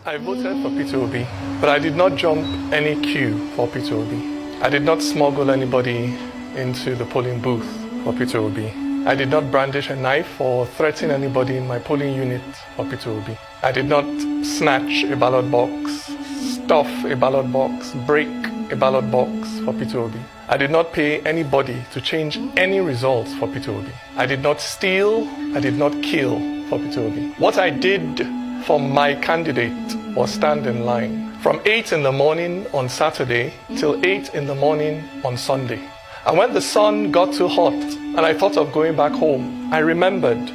I voted for Peter Obi, but I did not jump any queue for Peter Obi. I did not smuggle anybody into the polling booth for Peter Obi. I did not brandish a knife or threaten anybody in my polling unit for Peter Obi. I did not snatch a ballot box, stuff a ballot box, break a ballot box for Peter Obi. I did not pay anybody to change any results for Peter Obi. I did not steal, I did not kill for Peter Obi. What I did for my candidate was stand in line from 8 in the morning on Saturday till 8 in the morning on Sunday. And when the sun got too hot and I thought of going back home, I remembered,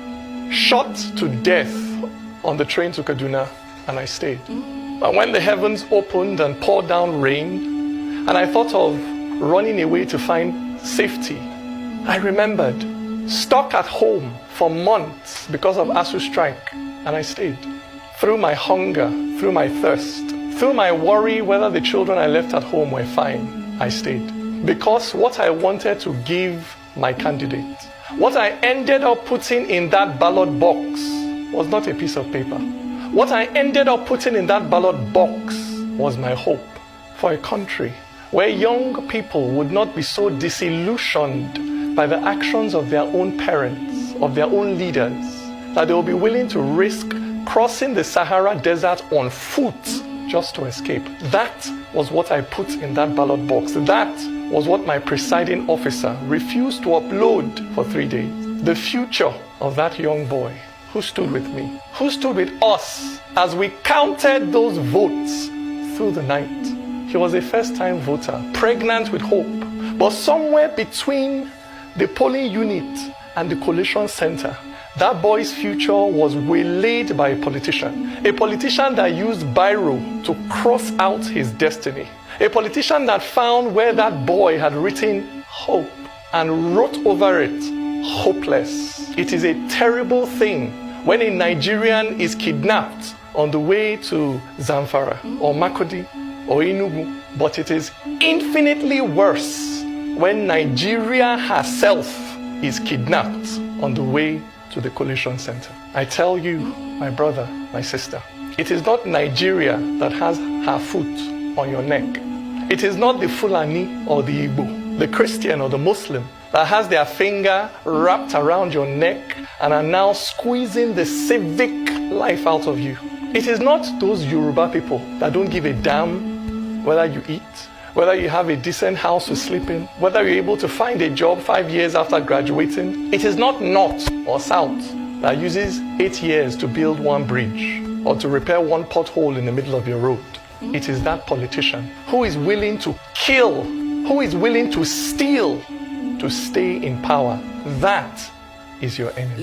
shot to death on the train to Kaduna, and I stayed. And when the heavens opened and poured down rain, and I thought of running away to find safety, I remembered, stuck at home for months because of ASU strike, and I stayed. Through my hunger, through my thirst, through my worry whether the children I left at home were fine, I stayed. Because what I wanted to give my candidate, what I ended up putting in that ballot box was not a piece of paper. What I ended up putting in that ballot box was my hope for a country where young people would not be so disillusioned by the actions of their own parents, of their own leaders, that they will be willing to risk crossing the Sahara Desert on foot just to escape. That was what I put in that ballot box. That was what my presiding officer refused to upload for 3 days. The future of that young boy who stood with me, who stood with us as we counted those votes through the night. He was a first-time voter, pregnant with hope. But somewhere between the polling unit and the collation center, that boy's future was waylaid by a politician that used biro to cross out his destiny, a politician that found where that boy had written hope and wrote over it hopeless. It is a terrible thing when a Nigerian is kidnapped on the way to Zamfara or Makurdi or Enugu, but it is infinitely worse when Nigeria herself is kidnapped on the way to the collation center. I tell you, my brother, my sister, it is not Nigeria that has her foot on your neck. It is not the Fulani or the Igbo, the Christian or the Muslim that has their finger wrapped around your neck and are now squeezing the civic life out of you. It is not those Yoruba people that don't give a damn whether you eat, whether you have a decent house to sleep in, whether you're able to find a job 5 years after graduating. It is not North or South that uses 8 years to build one bridge or to repair one pothole in the middle of your road. It is that politician who is willing to kill, who is willing to steal to stay in power. That is your enemy.